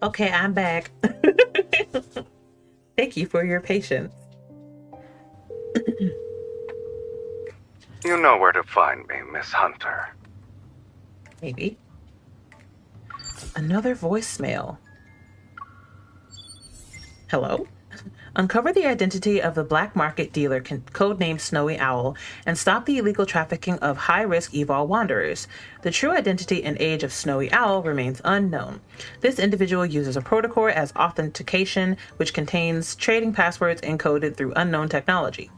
Okay, I'm back. Thank you for your patience. You know where to find me, Miss Hunter. Maybe. Another voicemail. Hello? Uncover the identity of the black market dealer codenamed Snowy Owl and stop the illegal trafficking of high-risk evol wanderers. The true identity and age of Snowy Owl remains unknown. This individual uses a protocol as authentication, which contains trading passwords encoded through unknown technology.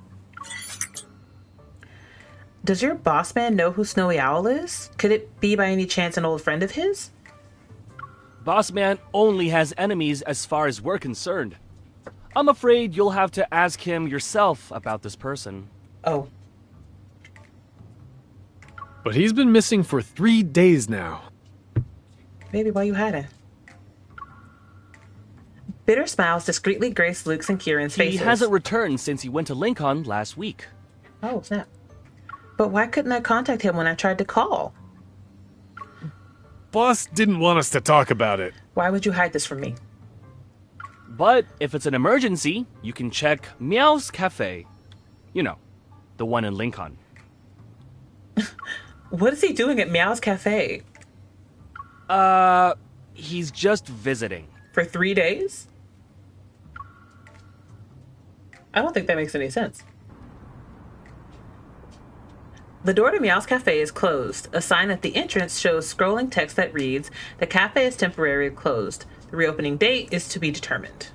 Does your boss man know who Snowy Owl is? Could it be by any chance an old friend of his? Boss man only has enemies as far as we're concerned. I'm afraid you'll have to ask him yourself about this person. Oh. But he's been missing for 3 days now. Maybe why you hiding? Bitter smiles discreetly grace Luke's and Kieran's faces. He hasn't returned since he went to Lincoln last week. Oh, snap. But why couldn't I contact him when I tried to call? Boss didn't want us to talk about it. Why would you hide this from me? But if it's an emergency, you can check Meow's Cafe. You know, the one in Lincoln. What is he doing at Meow's Cafe? He's just visiting. For 3 days? I don't think that makes any sense. The door to Meow's Cafe is closed. A sign at the entrance shows scrolling text that reads, "The cafe is temporarily closed. The reopening date is to be determined."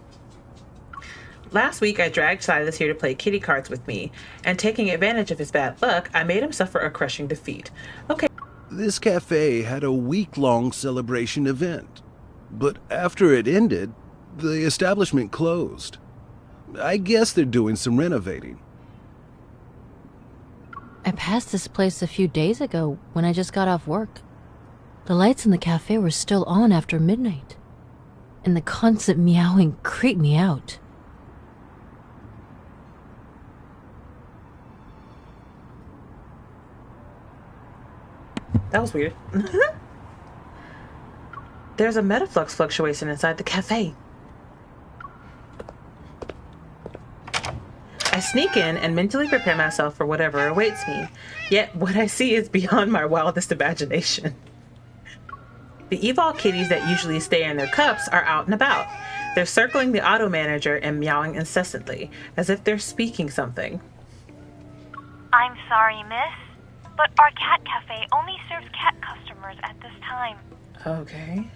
Last week, I dragged Sylus here to play kitty cards with me, and taking advantage of his bad luck, I made him suffer a crushing defeat. Okay. This cafe had a week-long celebration event, but after it ended, the establishment closed. I guess they're doing some renovating. I passed this place a few days ago when I just got off work. The lights in the cafe were still on after midnight, and the constant meowing creeped me out. That was weird. There's a metaflux fluctuation inside the cafe. I sneak in and mentally prepare myself for whatever awaits me. Yet what I see is beyond my wildest imagination. The evol kitties that usually stay in their cups are out and about. They're circling the auto manager and meowing incessantly, as if they're speaking something. I'm sorry, miss, but our cat cafe only serves cat customers at this time. Okay.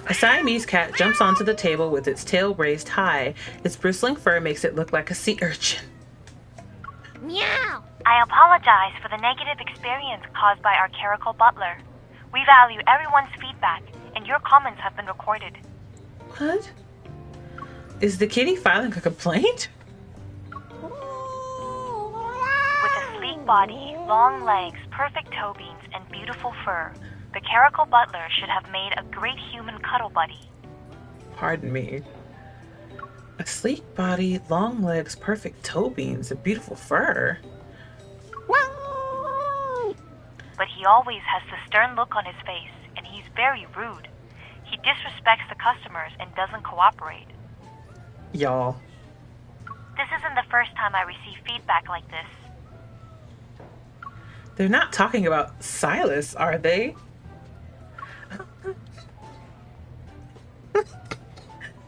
A Siamese cat jumps onto the table with its tail raised high. Its bristling fur makes it look like a sea urchin. Meow! I apologize for the negative experience caused by our clerical butler. We value everyone's feedback, and your comments have been recorded. What? Is the kitty filing a complaint? With a sleek body, long legs, perfect toe beans, and beautiful fur, the clerical butler should have made a great human cuddle buddy. Pardon me. A sleek body, long legs, perfect toe beans, and beautiful fur. But he always has the stern look on his face, and he's very rude. He disrespects the customers and doesn't cooperate. Y'all. This isn't the first time I receive feedback like this. They're not talking about Sylus, are they?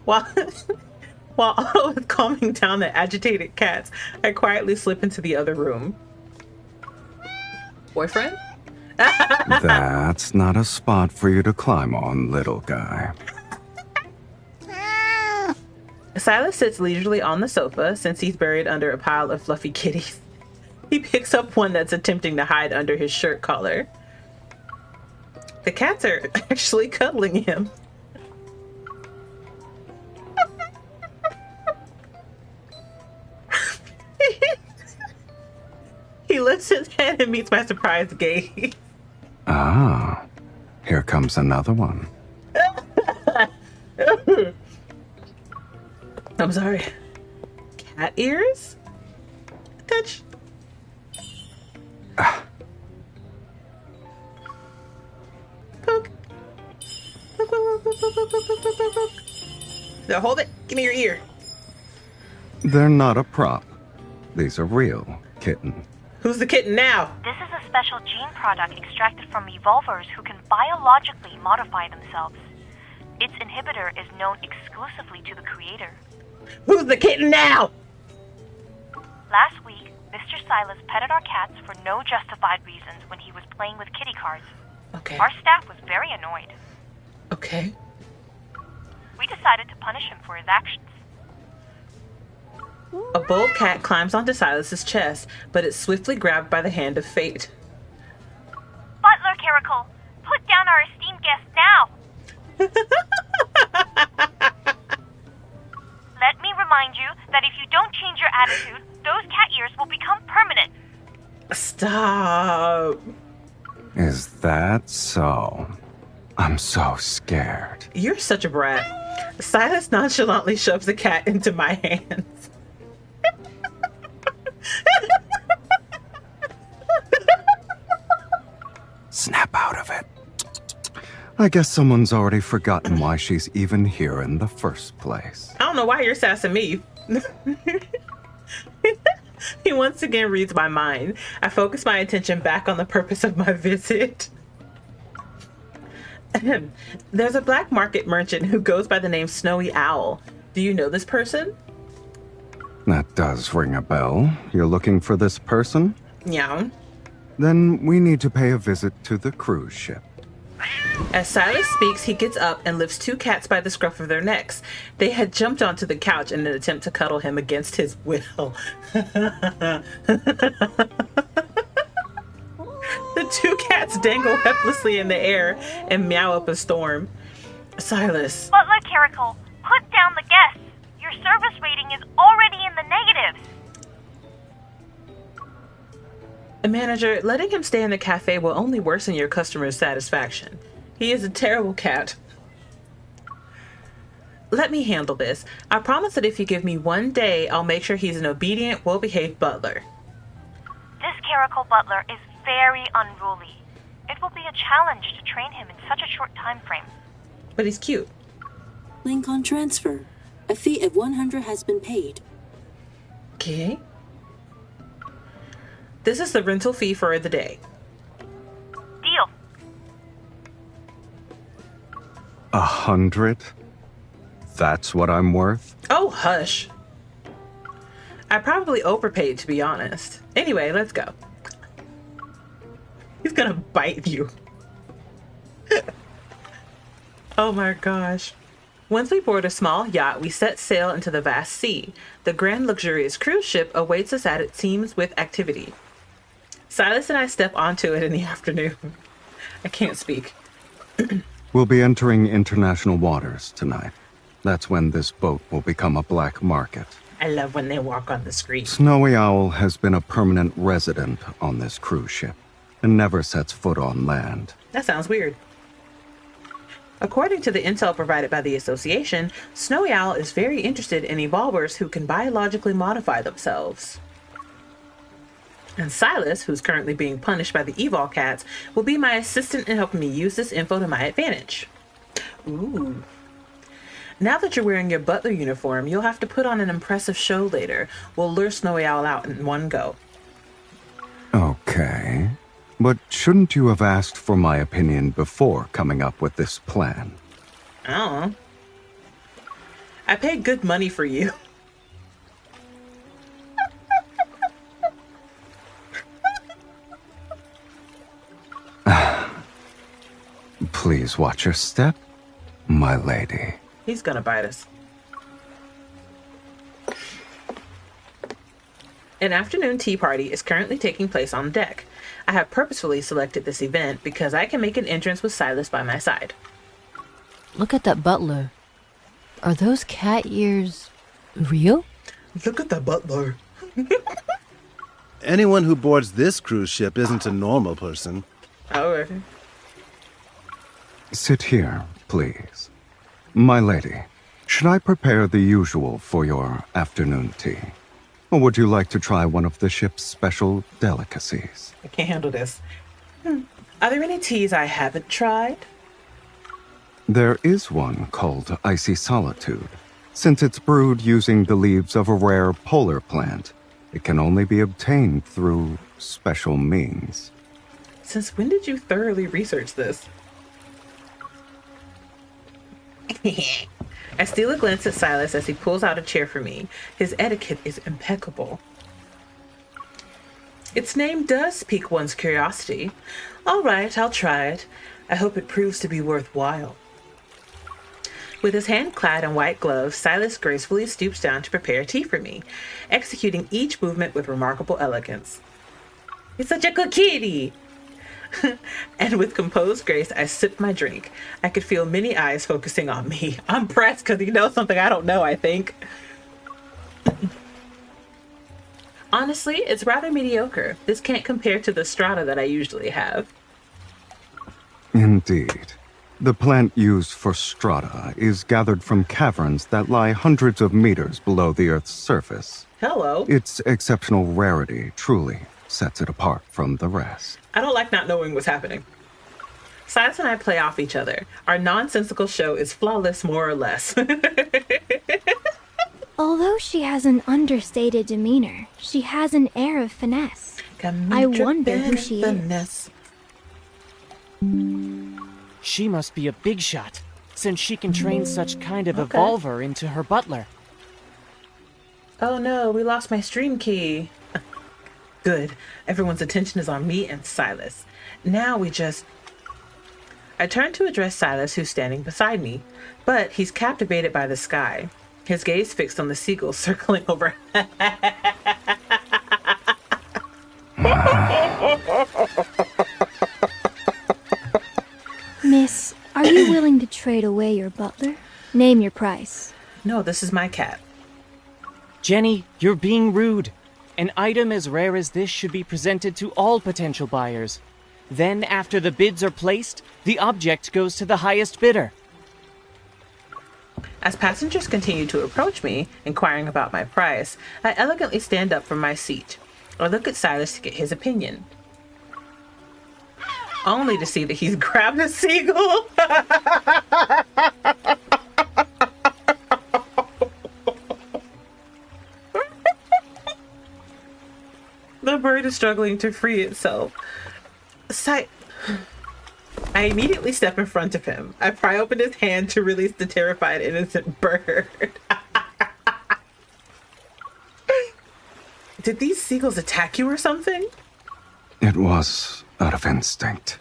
While Otto is calming down the agitated cats, I quietly slip into the other room. Boyfriend? That's not a spot for you to climb on, little guy. Sylus sits leisurely on the sofa since he's buried under a pile of fluffy kitties. He picks up one that's attempting to hide under his shirt collar. The cats are actually cuddling him. He lifts his head and meets my surprised gaze. Ah, here comes another one. I'm sorry. Cat ears? Touch. Poke. Poke, Now hold it. Give me your ear. They're not a prop. These are real, kitten. Who's the kitten now? This is a special gene product extracted from evolvers who can biologically modify themselves. Its inhibitor is known exclusively to the creator. Who's the kitten now? Last week, Mr. Sylus petted our cats for no justified reasons when he was playing with kitty cards. Okay. Our staff was very annoyed. Okay. We decided to punish him for his actions. A bold cat climbs onto Silas's chest, but it's swiftly grabbed by the hand of fate. Butler Caracal, put down our esteemed guest now! Let me remind you that if you don't change your attitude, those cat ears will become permanent. Stop. Is that so? I'm so scared. You're such a brat. Silas nonchalantly shoves the cat into my hands. Snap out of it. I guess someone's already forgotten why she's even here in the first place. I don't know why you're sassing me. He once again reads my mind. I focus my attention back on the purpose of my visit. There's a black market merchant who goes by the name Snowy Owl. Do you know this person? That does ring a bell. You're looking for this person? Yeah. Then we need to pay a visit to the cruise ship. As Silas speaks, he gets up and lifts two cats by the scruff of their necks. They had jumped onto the couch in an attempt to cuddle him against his will. The two cats dangle helplessly in the air and meow up a storm. Silas. Butler Caracal, put down the guests. Your service rating is already in the negatives. Manager, letting him stay in the cafe will only worsen your customer's satisfaction. He is a terrible cat. Let me handle this. I promise that if you give me 1 day, I'll make sure he's an obedient, well-behaved butler. This Caracal butler is very unruly. It will be a challenge to train him in such a short time frame. But he's cute. Link on transfer. A fee of 100 has been paid. Okay. This is the rental fee for the day. Deal. 100? That's what I'm worth? Oh, hush. I probably overpaid, to be honest. Anyway, let's go. He's gonna bite you. Oh my gosh. Once we board a small yacht, we set sail into the vast sea. The grand luxurious cruise ship awaits us at its teems with activity. Silas and I step onto it in the afternoon. I can't speak. We'll be entering international waters tonight. That's when this boat will become a black market. I love when they walk on the screen. Snowy Owl has been a permanent resident on this cruise ship and never sets foot on land. That sounds weird. According to the intel provided by the association, Snowy Owl is very interested in evolvers who can biologically modify themselves. And Silas, who's currently being punished by the evol cats, will be my assistant in helping me use this info to my advantage. Ooh. Now that you're wearing your butler uniform, you'll have to put on an impressive show later. We'll lure Snowy Owl out in one go. Okay. But shouldn't you have asked for my opinion before coming up with this plan? I don't know. I paid good money for you. Please watch your step, my lady. He's gonna bite us. An afternoon tea party is currently taking place on deck. I have purposefully selected this event because I can make an entrance with Silas by my side. Look at that butler. Are those cat ears real? Look at the butler. Anyone who boards this cruise ship isn't a normal person. Oh, Sit here, please. My lady, should I prepare the usual for your afternoon tea? Or would you like to try one of the ship's special delicacies? I can't handle this. Are there any teas I haven't tried? There is one called Icy Solitude. Since it's brewed using the leaves of a rare polar plant, it can only be obtained through special means. Since when did you thoroughly research this? I steal a glance at Sylus as he pulls out a chair for me. His etiquette is impeccable. Its name does pique one's curiosity. All right, I'll try it. I hope it proves to be worthwhile. With his hand clad in white gloves, Sylus gracefully stoops down to prepare tea for me, executing each movement with remarkable elegance. He's such a good kitty! And with composed grace, I sipped my drink. I could feel many eyes focusing on me. I'm pressed because he knows something I don't know, I think. Honestly, it's rather mediocre. This can't compare to the strata that I usually have. Indeed. The plant used for strata is gathered from caverns that lie hundreds of meters below the Earth's surface. Hello. Its exceptional rarity truly sets it apart from the rest. I don't like not knowing what's happening. Sylus and I play off each other. Our nonsensical show is flawless, more or less. Although she has an understated demeanor, she has an air of finesse. I wonder who she is. She must be a big shot, since she can train such kind of evolver into her butler. Oh no, we lost my stream key. Good. Everyone's attention is on me and Sylus. Now we just... I turn to address Sylus, who's standing beside me, but he's captivated by the sky. His gaze fixed on the seagulls circling over. Miss, are you willing to trade away your butler? Name your price. No, this is my cat. Jenny, you're being rude. An item as rare as this should be presented to all potential buyers. Then, after the bids are placed, the object goes to the highest bidder. As passengers continue to approach me, inquiring about my price, I elegantly stand up from my seat. I look at Sylus to get his opinion, only to see that he's grabbed a seagull. The bird is struggling to free itself. I immediately step in front of him. I pry open his hand to release the terrified innocent bird. Did these seagulls attack you or something? It was out of instinct.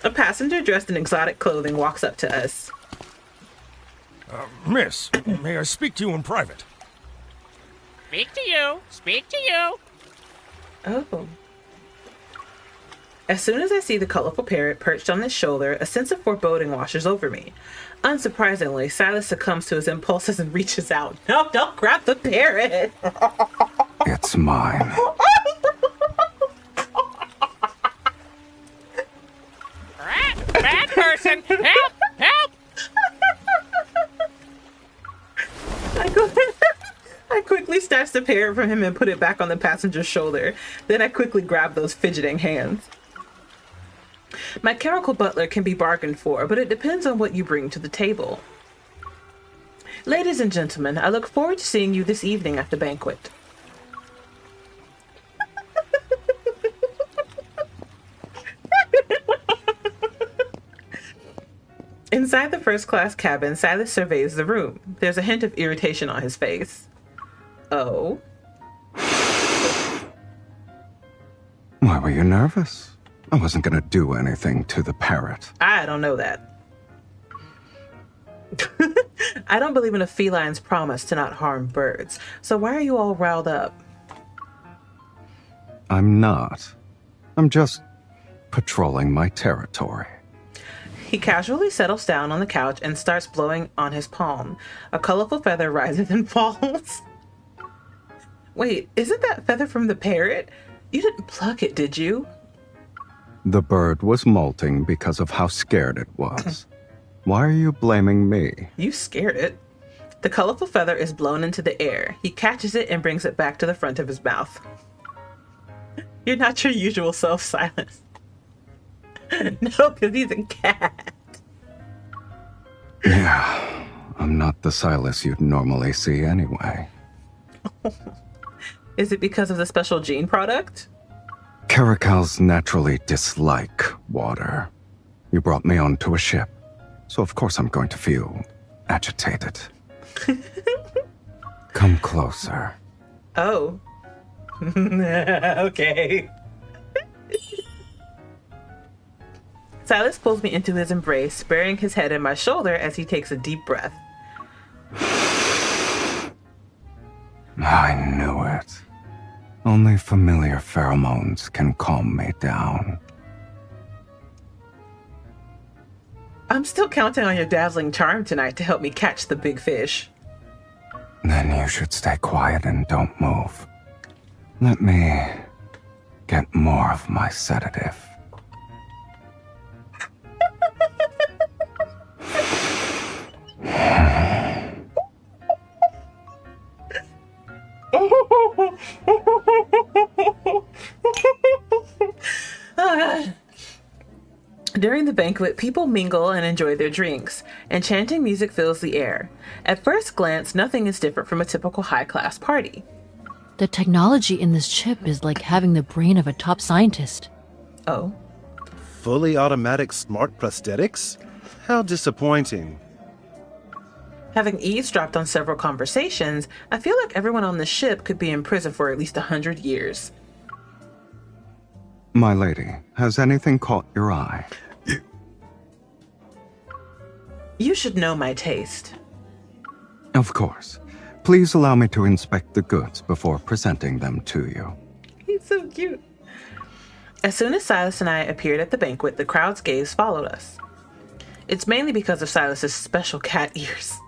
A passenger dressed in exotic clothing walks up to us. Miss, may I speak to you in private? Speak to you. Speak to you. Oh. As soon as I see the colorful parrot perched on his shoulder, a sense of foreboding washes over me. Unsurprisingly, Sylus succumbs to his impulses and reaches out. No, don't grab the parrot! It's mine. Bad person! Help! Help! I quickly snatch the parrot from him and put it back on the passenger's shoulder. Then I quickly grab those fidgeting hands. My chemical butler can be bargained for, but it depends on what you bring to the table. Ladies and gentlemen, I look forward to seeing you this evening at the banquet. Inside the first-class cabin, Sylus surveys the room. There's a hint of irritation on his face. Oh? Why were you nervous? I wasn't gonna do anything to the parrot. I don't know that. I don't believe in a feline's promise to not harm birds. So why are you all riled up? I'm not. I'm just patrolling my territory. He casually settles down on the couch and starts blowing on his palm. A colorful feather rises and falls. Wait, isn't that feather from the parrot? You didn't pluck it, did you? The bird was molting because of how scared it was. Why are you blaming me? You scared it. The colorful feather is blown into the air. He catches it and brings it back to the front of his mouth. You're not your usual self, Sylus. No, because he's a cat. Yeah, I'm not the Sylus you'd normally see anyway. Is it because of the special gene product? Caracals naturally dislike water. You brought me onto a ship, so of course I'm going to feel agitated. Come closer. Oh. Okay. Sylus pulls me into his embrace, burying his head in my shoulder as he takes a deep breath. I knew it. Only familiar pheromones can calm me down. I'm still counting on your dazzling charm tonight to help me catch the big fish. Then you should stay quiet and don't move. Let me get more of my sedative. Oh, God. During the banquet, people mingle and enjoy their drinks. Enchanting music fills the air. At first glance, nothing is different from a typical high-class party. The technology in this chip is like having the brain of a top scientist. Oh. Fully automatic smart prosthetics? How disappointing. Having eavesdropped on several conversations, I feel like everyone on the ship could be in prison for at least 100 years. My lady, has anything caught your eye? You should know my taste. Of course. Please allow me to inspect the goods before presenting them to you. He's so cute. As soon as Sylus and I appeared at the banquet, the crowd's gaze followed us. It's mainly because of Silas's special cat ears.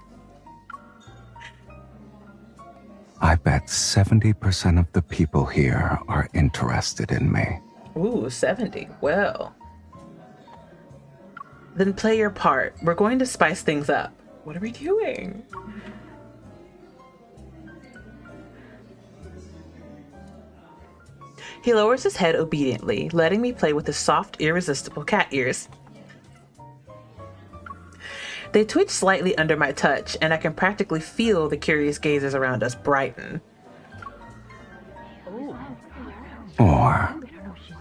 I bet 70% of the people here are interested in me. Ooh, 70. Well. Then play your part. We're going to spice things up. What are we doing? He lowers his head obediently, letting me play with his soft, irresistible cat ears. They twitch slightly under my touch, and I can practically feel the curious gazes around us brighten. Or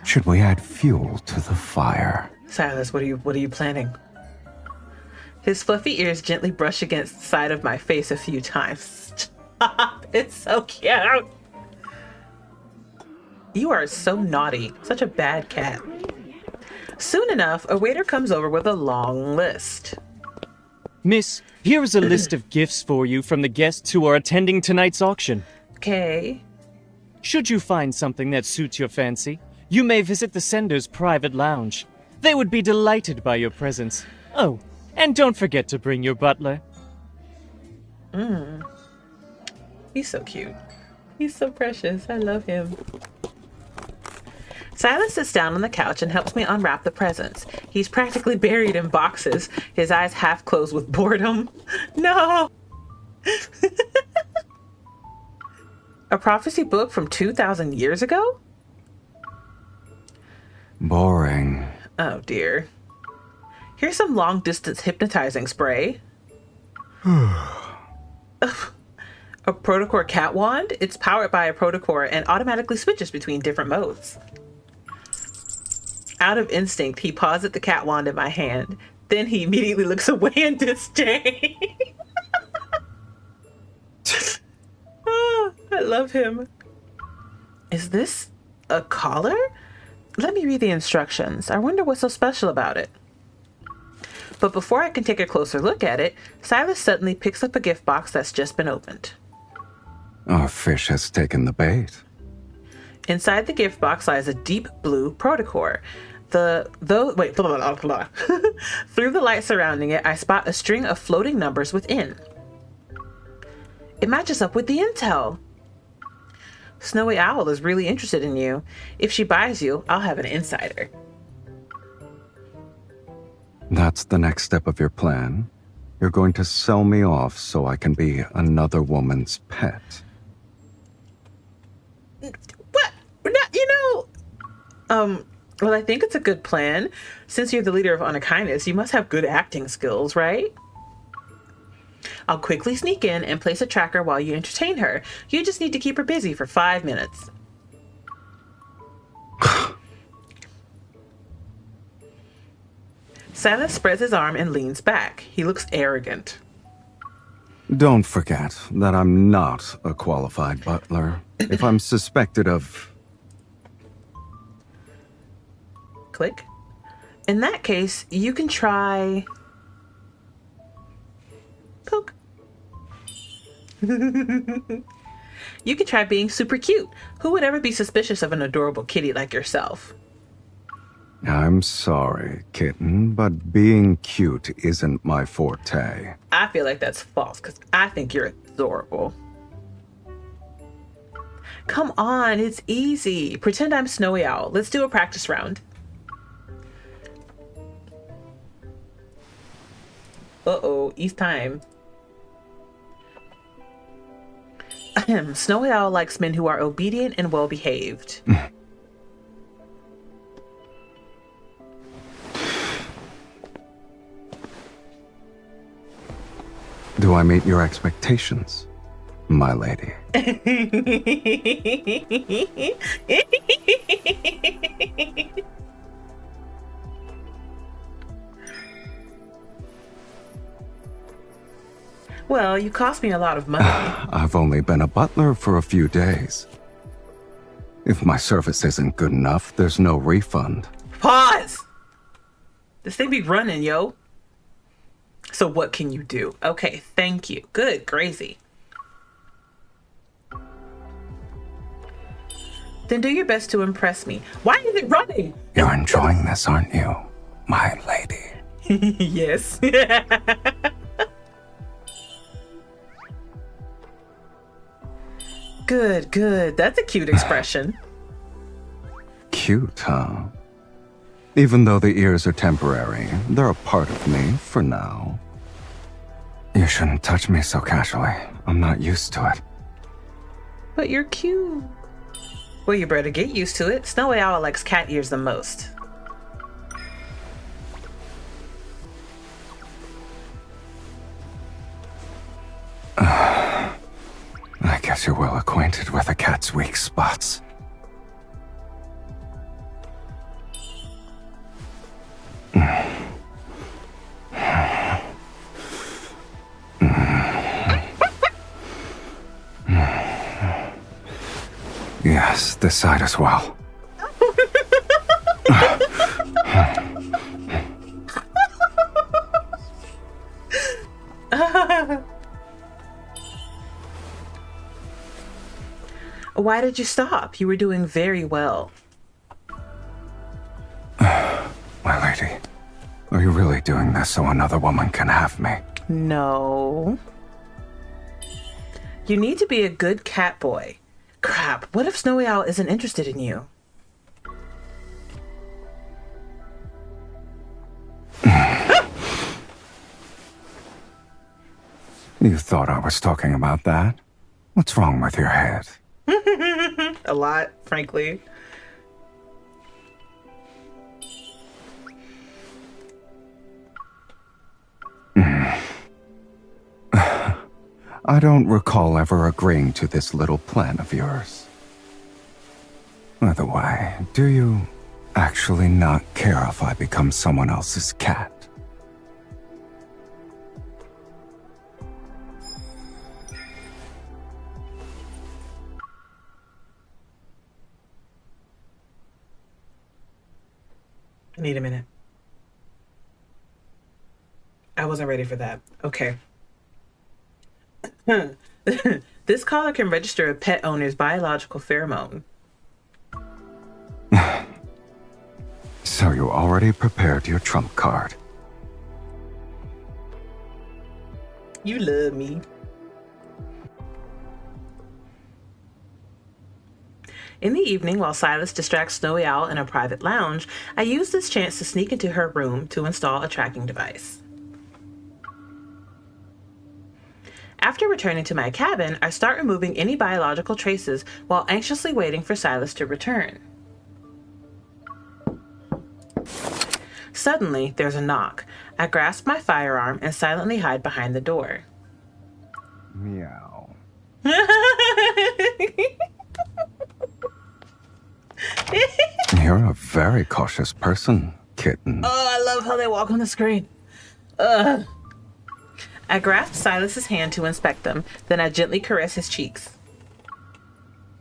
should we add fuel to the fire? Sylus, what are you planning? His fluffy ears gently brush against the side of my face a few times. Stop! It's so cute! You are so naughty. Such a bad cat. Soon enough, a waiter comes over with a long list. Miss, here is a list of gifts for you from the guests who are attending tonight's auction. Okay. Should you find something that suits your fancy, you may visit the sender's private lounge. They would be delighted by your presence. Oh, and don't forget to bring your butler. He's so cute. He's so precious. I love him. Sylus sits down on the couch and helps me unwrap the presents. He's practically buried in boxes, his eyes half closed with boredom. No! A prophecy book from 2,000 years ago? Boring. Oh dear. Here's some long-distance hypnotizing spray. A protocore cat wand? It's powered by a protocore and automatically switches between different modes. Out of instinct, he paws at the cat wand in my hand. Then he immediately looks away in disdain. Oh, I love him. Is this a collar? Let me read the instructions. I wonder what's so special about it. But before I can take a closer look at it, Sylus suddenly picks up a gift box that's just been opened. Our fish has taken the bait. Inside the gift box lies a deep blue protocore. Through the light surrounding it, I spot a string of floating numbers within. It matches up with the intel. Snowy Owl is really interested in you. If she buys you, I'll have an insider. That's the next step of your plan? You're going to sell me off so I can be another woman's pet? What? Well, I think it's a good plan. Since you're the leader of Unakiness, you must have good acting skills, right? I'll quickly sneak in and place a tracker while you entertain her. You just need to keep her busy for 5 minutes. Silas spreads his arm and leans back. He looks arrogant. Don't forget that I'm not a qualified butler. If I'm suspected of... Click. In that case, you can try... Poke. You can try being super cute. Who would ever be suspicious of an adorable kitty like yourself? I'm sorry, kitten, but being cute isn't my forte. I feel like that's false, because I think you're adorable. Come on, it's easy. Pretend I'm Snowy Owl. Let's do a practice round. Uh-oh, East time. Snowy Owl likes men who are obedient and well-behaved. Do I meet your expectations, my lady? Well, you cost me a lot of money. I've only been a butler for a few days. If my service isn't good enough, there's no refund. Pause! This thing be running, yo. So what can you do? Okay, thank you. Good, crazy. Then do your best to impress me. Why is it running? You're enjoying this, aren't you, my lady? Yes. Good, good. That's a cute expression. Cute, huh? Even though the ears are temporary, they're a part of me for now. You shouldn't touch me so casually. I'm not used to it. But you're cute. Well, you better get used to it. Snowy Owl likes cat ears the most. I guess you're well acquainted with a cat's weak spots. Yes, this side as well. Why did you stop? You were doing very well. My lady, are you really doing this so another woman can have me? No. You need to be a good cat boy. Crap, what if Snowy Owl isn't interested in you? You thought I was talking about that? What's wrong with your head? A lot, frankly. I don't recall ever agreeing to this little plan of yours. By the way, do you actually not care if I become someone else's cat? I need a minute. I wasn't ready for that. Okay. This collar can register a pet owner's biological pheromone. So you already prepared your trump card. You love me. In the evening, while Silas distracts Snowy Owl in a private lounge, I use this chance to sneak into her room to install a tracking device. After returning to my cabin, I start removing any biological traces while anxiously waiting for Silas to return. Suddenly, there's a knock. I grasp my firearm and silently hide behind the door. Meow. You're a very cautious person, kitten. Oh, I love how they walk on the screen. Ugh. I grasp Silas's hand to inspect them, then I gently caress his cheeks.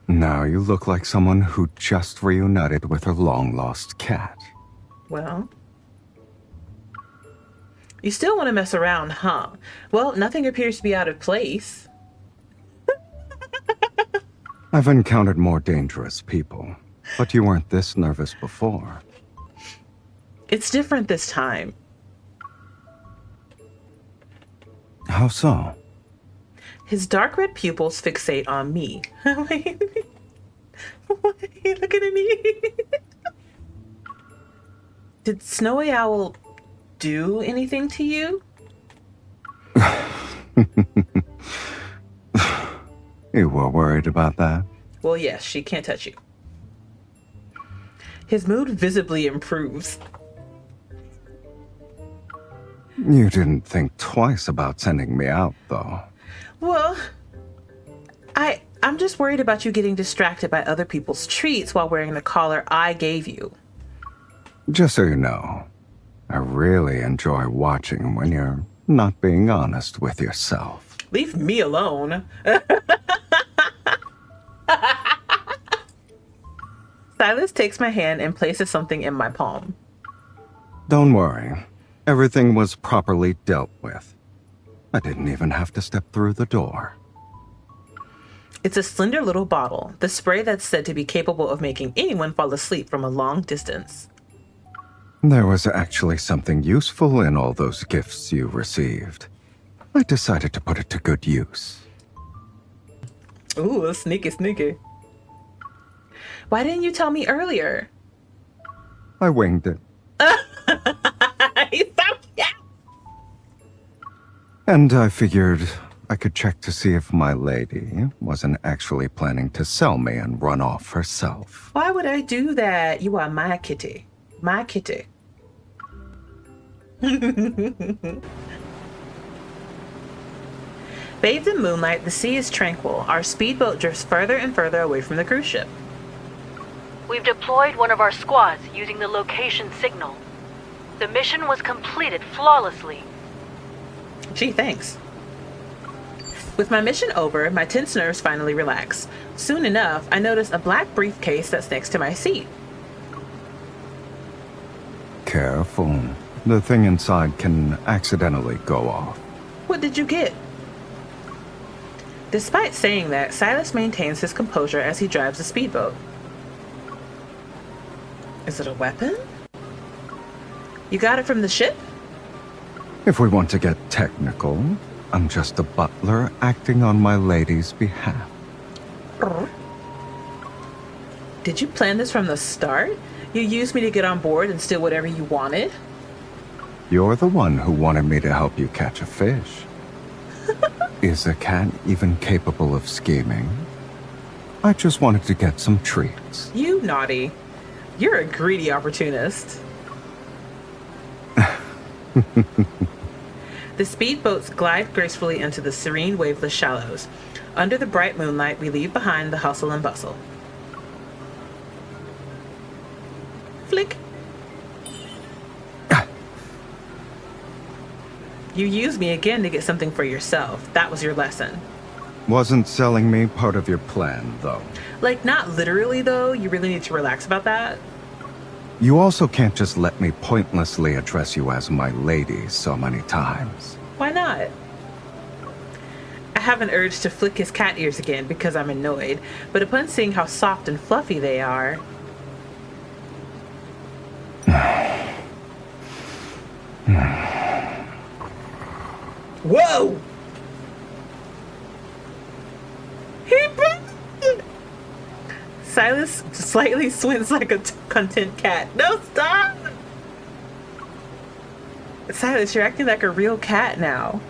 Now you look like someone who just reunited with her long-lost cat. Well, you still want to mess around, huh? Well, nothing appears to be out of place. I've encountered more dangerous people, but you weren't this nervous before. It's different this time. How so? His dark red pupils fixate on me. Wait, look at me. Did Snowy Owl do anything to you? You were worried about that? Well, yes, she can't touch you. His mood visibly improves. You didn't think twice about sending me out, though. Well, I'm just worried about you getting distracted by other people's treats while wearing the collar I gave you. Just so you know, I really enjoy watching when you're not being honest with yourself. Leave me alone. Silas takes my hand and places something in my palm. Don't worry. Everything was properly dealt with. I didn't even have to step through the door. It's a slender little bottle, the spray that's said to be capable of making anyone fall asleep from a long distance. There was actually something useful in all those gifts you received. I decided to put it to good use. Ooh, sneaky, sneaky. Why didn't you tell me earlier? I winged it. He's so cute. And I figured I could check to see if my lady wasn't actually planning to sell me and run off herself. Why would I do that? You are my kitty. My kitty. Bathed in moonlight, the sea is tranquil. Our speedboat drifts further and further away from the cruise ship. We've deployed one of our squads using the location signal. The mission was completed flawlessly. Gee, thanks. With my mission over, my tense nerves finally relax. Soon enough, I notice a black briefcase that's next to my seat. Careful. The thing inside can accidentally go off. What did you get? Despite saying that, Silas maintains his composure as he drives the speedboat. Is it a weapon? You got it from the ship? If we want to get technical, I'm just a butler acting on my lady's behalf. Did you plan this from the start? You used me to get on board and steal whatever you wanted? You're the one who wanted me to help you catch a fish. Is a cat even capable of scheming? I just wanted to get some treats. You naughty. You're a greedy opportunist. The speedboats glide gracefully into the serene, waveless shallows. Under the bright moonlight, we leave behind the hustle and bustle. Flick. You used me again to get something for yourself. That was your lesson. Wasn't selling me part of your plan, though. Like, not literally, though. You really need to relax about that. You also can't just let me pointlessly address you as my lady so many times. Why not? I have an urge to flick his cat ears again because I'm annoyed, but upon seeing how soft and fluffy they are... Whoa! He bit! Silas slightly squints like a content cat. No, stop! Silas, you're acting like a real cat now.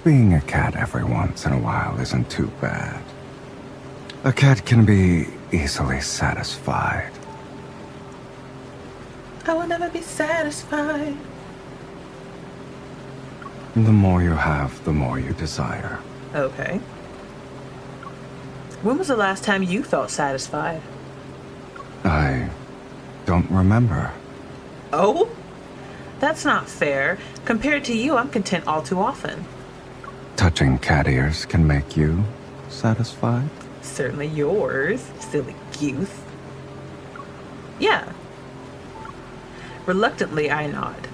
Being a cat every once in a while isn't too bad. A cat can be easily satisfied. I will never be satisfied. The more you have, the more you desire. Okay. When was the last time you felt satisfied? I don't remember. Oh? That's not fair. Compared to you, I'm content all too often. Touching cat ears can make you satisfied? Certainly yours, silly youth. Yeah. Reluctantly, I nod.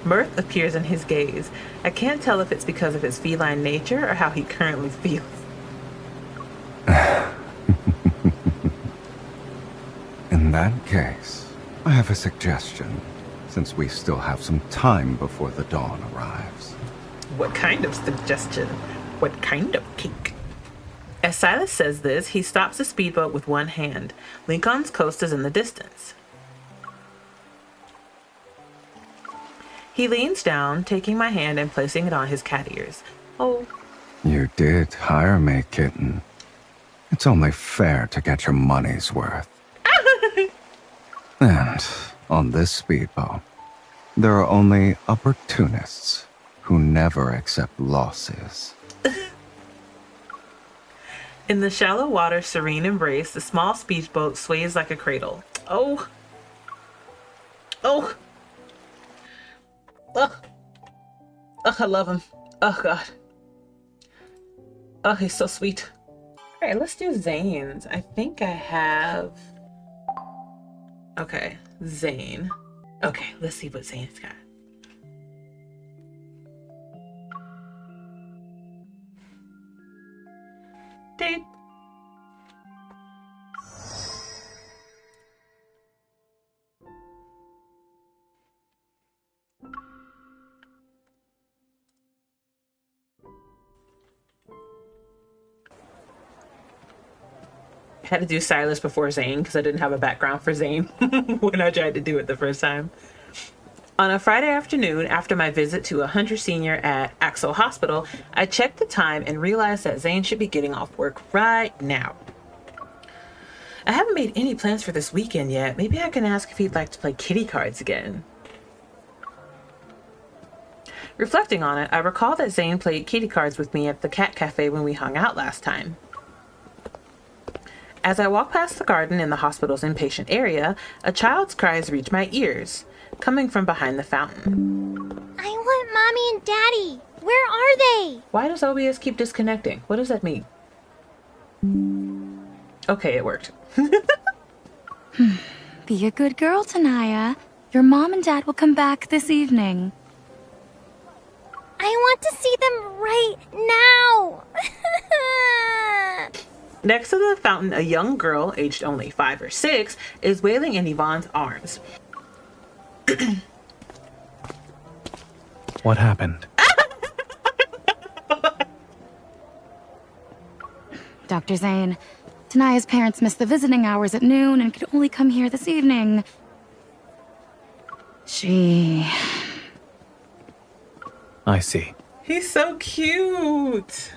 Mirth appears in his gaze. I can't tell if it's because of his feline nature or how he currently feels. In that case, I have a suggestion, since we still have some time before the dawn arrives. What kind of suggestion? What kind of kink? As Sylus says this, he stops the speedboat with one hand. Lincoln's coast is in the distance. He leans down, taking my hand and placing it on his cat ears. Oh. You did hire me, kitten. It's only fair to get your money's worth. And on this speedboat, there are only opportunists who never accept losses. In the shallow water's serene embrace, the small speedboat sways like a cradle. Oh. Oh. Ugh. Ugh, I love him. Oh, God. Oh, he's so sweet. All right, let's do Zayne's. I think I have... Okay, Zayne. Okay, let's see what Zayne's got. Date. I had to do Sylus before Zayne because I didn't have a background for Zayne when I tried to do it the first time. On a Friday afternoon, after my visit to a Hunter Senior at Axel Hospital, I checked the time and realized that Zayne should be getting off work right now. I haven't made any plans for this weekend yet. Maybe I can ask if he'd like to play kitty cards again. Reflecting on it, I recall that Zayne played kitty cards with me at the cat cafe when we hung out last time. As I walk past the garden in the hospital's inpatient area, a child's cries reach my ears, coming from behind the fountain. I want Mommy and Daddy. Where are they? Why does OBS keep disconnecting? What does that mean? Okay, it worked. Be a good girl, Tanaya. Your mom and dad will come back this evening. I want to see them right now. Next to the fountain, a young girl, aged only 5 or 6, is wailing in Yvonne's arms. What happened? Dr. Zayne, Tanaya's parents missed the visiting hours at noon and could only come here this evening. I see. He's so cute.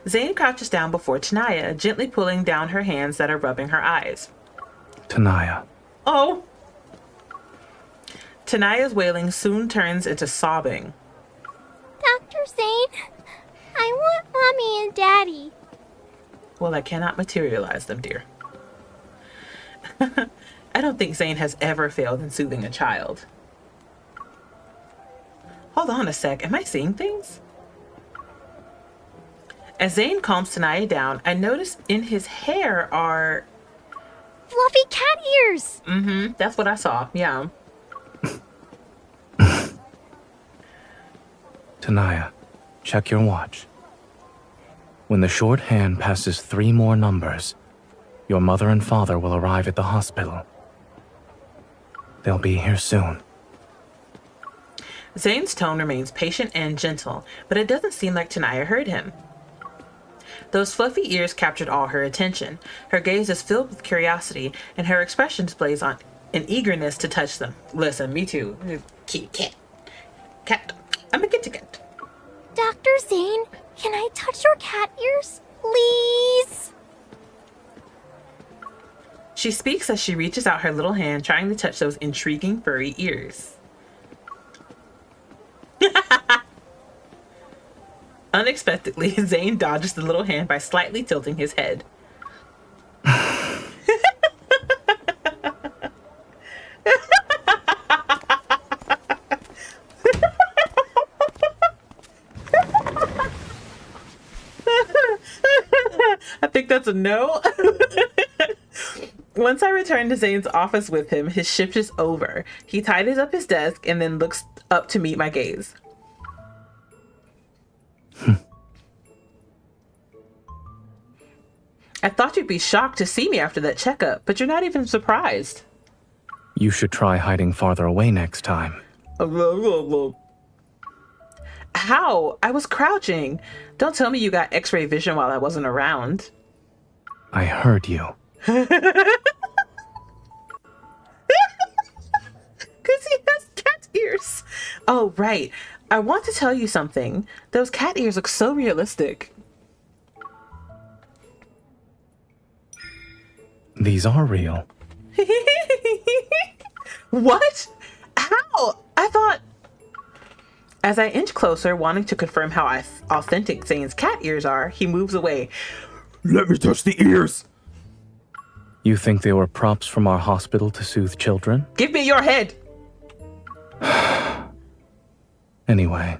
Zayne crouches down before Tanaya, gently pulling down her hands that are rubbing her eyes. Tanaya. Oh. Tanaya's wailing soon turns into sobbing. Dr. Zayne, I want Mommy and Daddy. Well, I cannot materialize them, dear. I don't think Zayne has ever failed in soothing a child. Hold on a sec, am I seeing things? As Zayne calms Tanaya down, I notice in his hair are... fluffy cat ears! Mm-hmm, that's what I saw, yeah. Tanaya, check your watch. When the shorthand passes 3 more numbers, your mother and father will arrive at the hospital. They'll be here soon. Zayne's tone remains patient and gentle, but it doesn't seem like Tanaya heard him. Those fluffy ears captured all her attention. Her gaze is filled with curiosity, and her expression displays on an eagerness to touch them. Listen, me too. Kitty cat. Cat. I'm a kitty cat. Dr. Zayne, can I touch your cat ears, please? She speaks as she reaches out her little hand, trying to touch those intriguing furry ears. Unexpectedly, Zayne dodges the little hand by slightly tilting his head. I think that's a no. Once I return to Zayne's office with him, his shift is over. He tidies up his desk and then looks up to meet my gaze. I thought you'd be shocked to see me after that checkup, but you're not even surprised. You should try hiding farther away next time. How? I was crouching. Don't tell me you got x-ray vision while I wasn't around. I heard you. Because he has cat ears. Oh, right. I want to tell you something. Those cat ears look so realistic. These are real. What? How? I thought... As I inch closer, wanting to confirm how authentic Zayne's cat ears are, he moves away. Let me touch the ears! You think they were props from our hospital to soothe children? Give me your head! Anyway,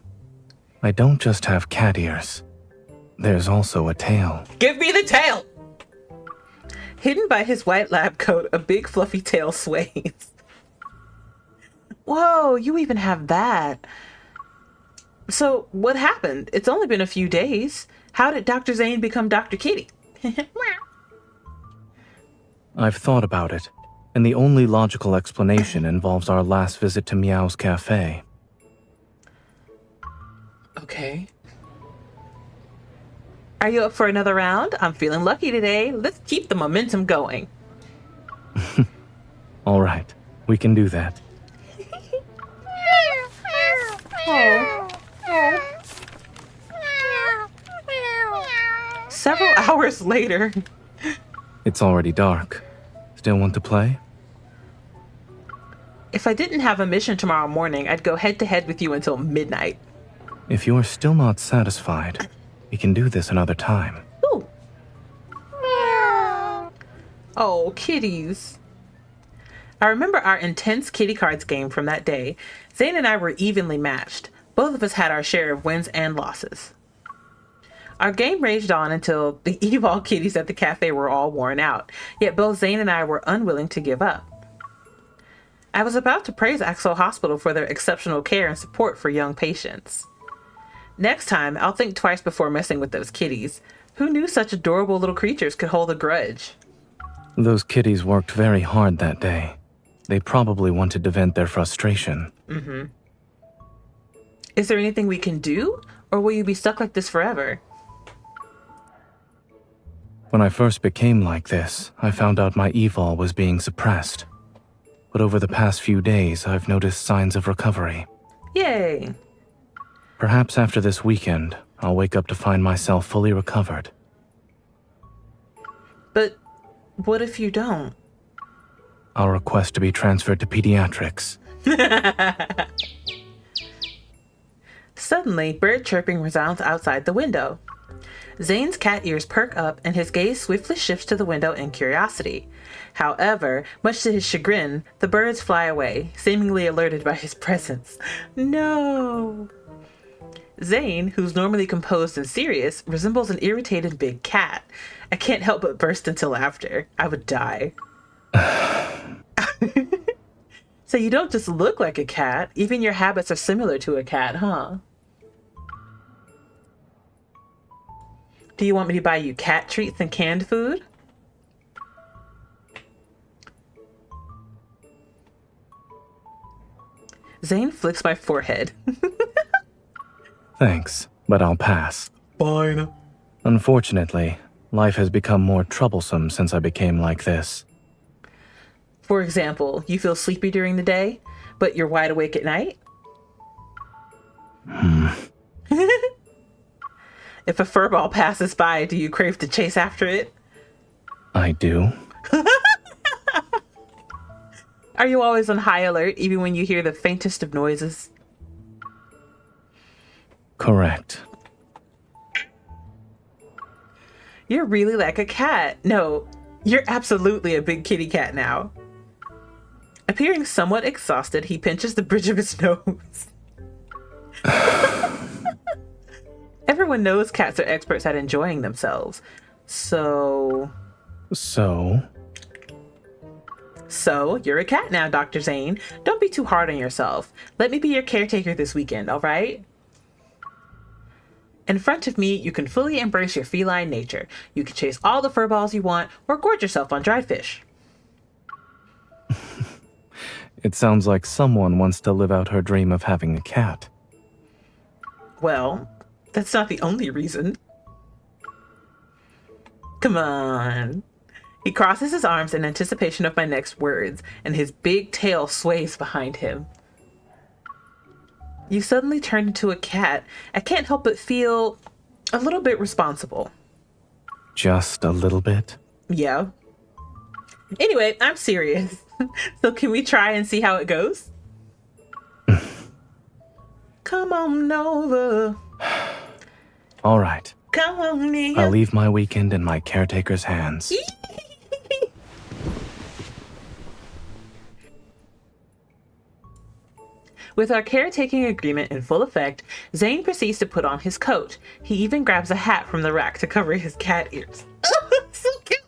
I don't just have cat ears. There's also a tail. Give me the tail! Hidden by his white lab coat, a big fluffy tail sways. Whoa, you even have that. So, what happened? It's only been a few days. How did Dr. Zayne become Dr. Kitty? I've thought about it, and the only logical explanation involves our last visit to Meow's cafe. Okay. Are you up for another round? I'm feeling lucky today. Let's keep the momentum going. All right, we can do that. Several hours later. It's already dark. Still want to play? If I didn't have a mission tomorrow morning, I'd go head-to-head with you until midnight. If you're still not satisfied, we can do this another time. Ooh. Oh, kitties. I remember our intense kitty cards game from that day. Zayne and I were evenly matched. Both of us had our share of wins and losses. Our game raged on until the evol kitties at the cafe were all worn out, yet both Zayne and I were unwilling to give up. I was about to praise Axel Hospital for their exceptional care and support for young patients. Next time, I'll think twice before messing with those kitties. Who knew such adorable little creatures could hold a grudge? Those kitties worked very hard that day. They probably wanted to vent their frustration. Mm-hmm. Is there anything we can do, or will you be stuck like this forever? When I first became like this, I found out my evol was being suppressed. But over the past few days, I've noticed signs of recovery. Yay! Perhaps after this weekend, I'll wake up to find myself fully recovered. But what if you don't? I'll request to be transferred to pediatrics. Suddenly, bird chirping resounds outside the window. Zayne's cat ears perk up and his gaze swiftly shifts to the window in curiosity. However, much to his chagrin, the birds fly away, seemingly alerted by his presence. No! Zayne, who's normally composed and serious, resembles an irritated big cat. I can't help but burst into laughter. I would die. So you don't just look like a cat, even your habits are similar to a cat, huh? Do you want me to buy you cat treats and canned food? Zayne flicks my forehead. Thanks, but I'll pass. Fine. Unfortunately, life has become more troublesome since I became like this. For example, you feel sleepy during the day, but you're wide awake at night? If a furball passes by, do you crave to chase after it? I do. Are you always on high alert, even when you hear the faintest of noises? Correct. You're really like a cat. No, you're absolutely a big kitty cat now. Appearing somewhat exhausted, he pinches the bridge of his nose. Everyone knows cats are experts at enjoying themselves. So, you're a cat now, Dr. Zayne. Don't be too hard on yourself. Let me be your caretaker this weekend, all right? In front of me, you can fully embrace your feline nature. You can chase all the furballs you want or gorge yourself on dried fish. It sounds like someone wants to live out her dream of having a cat. Well, that's not the only reason. Come on. He crosses his arms in anticipation of my next words, and his big tail sways behind him. You suddenly turned into a cat. I can't help but feel a little bit responsible. Just a little bit? Yeah. Anyway, I'm serious. So can we try and see how it goes? Come on over. All right. Come on in. I'll leave my weekend in my caretaker's hands. With our caretaking agreement in full effect, Zayne proceeds to put on his coat. He even grabs a hat from the rack to cover his cat ears. So cute.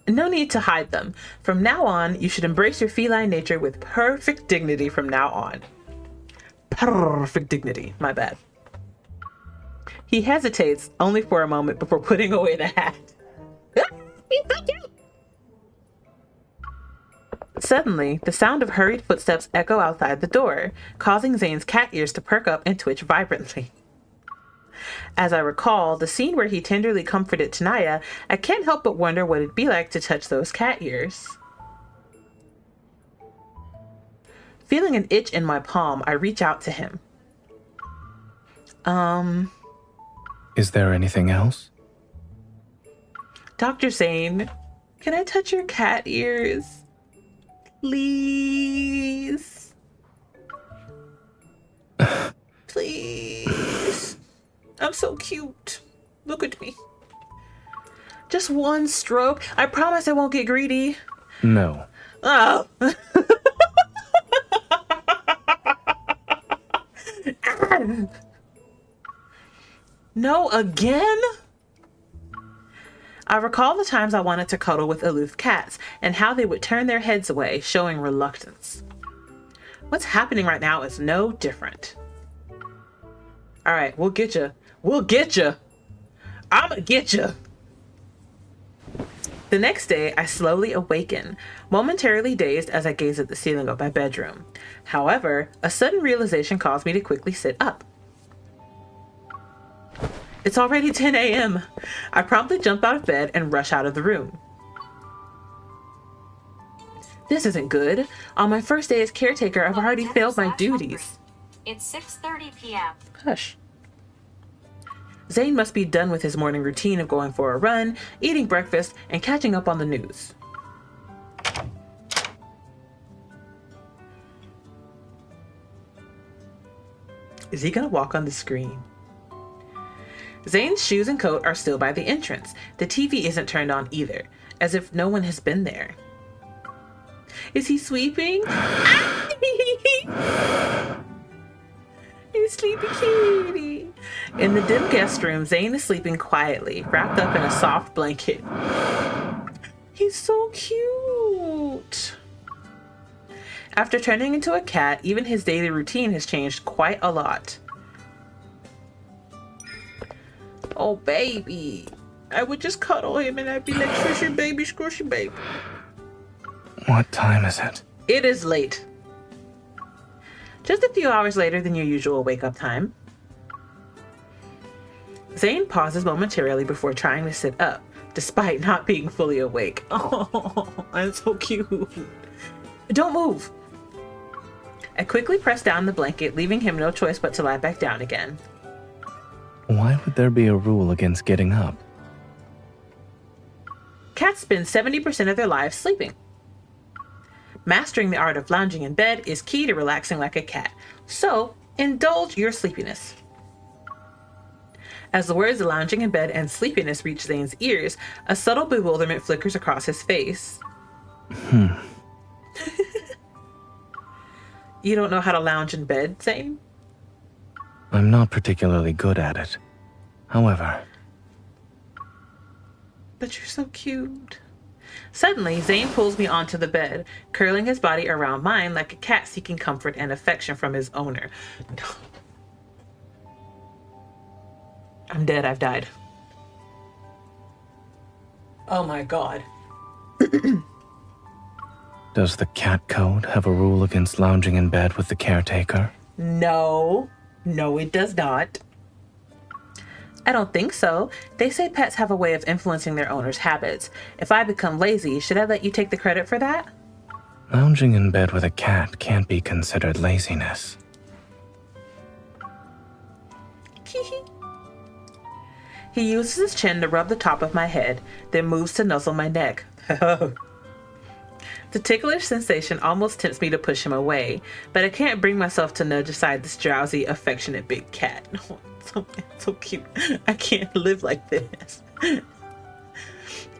No need to hide them. From now on, you should embrace your feline nature with perfect dignity from now on. Perfect dignity, my bad. He hesitates only for a moment before putting away the hat. He's so cute. Suddenly, the sound of hurried footsteps echo outside the door, causing Zayne's cat ears to perk up and twitch vibrantly. As I recall the scene where he tenderly comforted Tanaya, I can't help but wonder what it'd be like to touch those cat ears. Feeling an itch in my palm, I reach out to him. Is there anything else? Dr. Zayne, can I touch your cat ears? Please. Please. I'm so cute. Look at me. Just one stroke. I promise I won't get greedy. No. Oh. No, again? I recall the times I wanted to cuddle with aloof cats and how they would turn their heads away, showing reluctance. What's happening right now is no different. All right, we'll get you. We'll get you. I'ma get you. The next day, I slowly awaken, momentarily dazed as I gaze at the ceiling of my bedroom. However, a sudden realization caused me to quickly sit up. It's already 10 a.m. I promptly jump out of bed and rush out of the room. This isn't good. On my first day as caretaker, I've already failed my duties. It's 6:30 p.m. Hush. Zayne must be done with his morning routine of going for a run, eating breakfast, and catching up on the news. Is he gonna walk on the screen? Zayne's shoes and coat are still by the entrance. The TV isn't turned on either, as if no one has been there. Is he sweeping? He's sleepy kitty. In the dim guest room, Zayne is sleeping quietly, wrapped up in a soft blanket. He's so cute. After turning into a cat, even his daily routine has changed quite a lot. Oh, baby. I would just cuddle him and I'd be like, squishy baby, squishy baby. What time is it? It is late. Just a few hours later than your usual wake-up time. Zayne pauses momentarily before trying to sit up, despite not being fully awake. Oh, I'm so cute. Don't move. I quickly press down the blanket, leaving him no choice but to lie back down again. Why would there be a rule against getting up? Cats spend 70% of their lives sleeping. Mastering the art of lounging in bed is key to relaxing like a cat. So, indulge your sleepiness. As the words lounging in bed and sleepiness reach Zayne's ears, a subtle bewilderment flickers across his face. You don't know how to lounge in bed, Zayne? I'm not particularly good at it. However... But you're so cute. Suddenly, Zayne pulls me onto the bed, curling his body around mine like a cat seeking comfort and affection from his owner. I'm dead. I've died. Oh my god. Does the cat code have a rule against lounging in bed with the caretaker? No. No, it does not. I don't think so. They say pets have a way of influencing their owner's habits. If I become lazy, should I let you take the credit for that? Lounging in bed with a cat can't be considered laziness. He uses his chin to rub the top of my head, then moves to nuzzle my neck. The ticklish sensation almost tempts me to push him away, but I can't bring myself to nudge aside this drowsy, affectionate big cat. So cute. I can't live like this.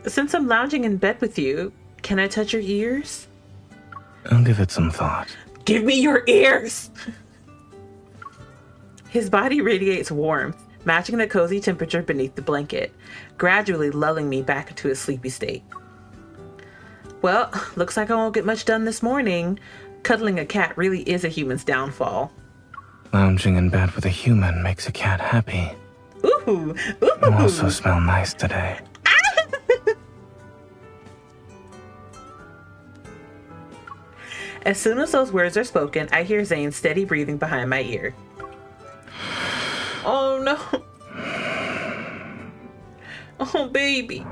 Since I'm lounging in bed with you, can I touch your ears? I'll give it some thought. Give me your ears! His body radiates warmth, matching the cozy temperature beneath the blanket, gradually lulling me back into a sleepy state. Well, looks like I won't get much done this morning. Cuddling a cat really is a human's downfall. Lounging in bed with a human makes a cat happy. Ooh! You also smell nice today. As soon as those words are spoken, I hear Zayne steady breathing behind my ear. Oh no. Oh baby.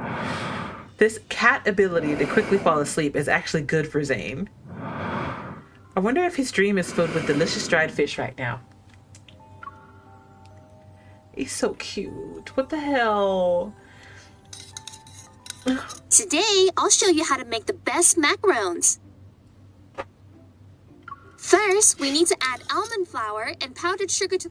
This cat ability to quickly fall asleep is actually good for Zayne. I wonder if his dream is filled with delicious dried fish right now. He's so cute. What the hell? Today, I'll show you how to make the best macarons. First, we need to add almond flour and powdered sugar to...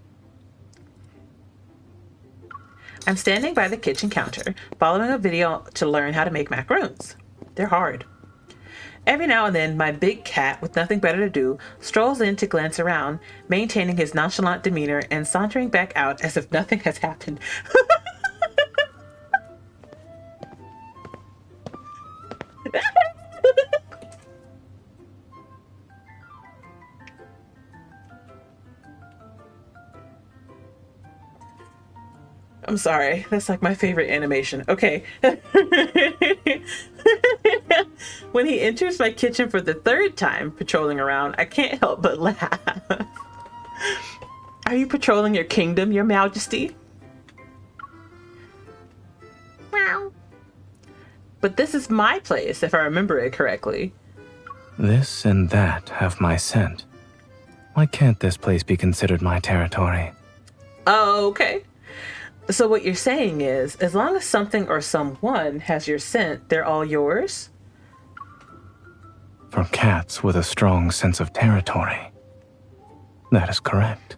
I'm standing by the kitchen counter, following a video to learn how to make macaroons. They're hard. Every now and then, my big cat, with nothing better to do, strolls in to glance around, maintaining his nonchalant demeanor and sauntering back out as if nothing has happened. I'm sorry. That's like my favorite animation. Okay. When he enters my kitchen for the third time, patrolling around, I can't help but laugh. Are you patrolling your kingdom, your majesty? Meow. But this is my place, if I remember it correctly. This and that have my scent. Why can't this place be considered my territory? Oh, okay. So what you're saying is, as long as something or someone has your scent, they're all yours? For cats with a strong sense of territory. That is correct.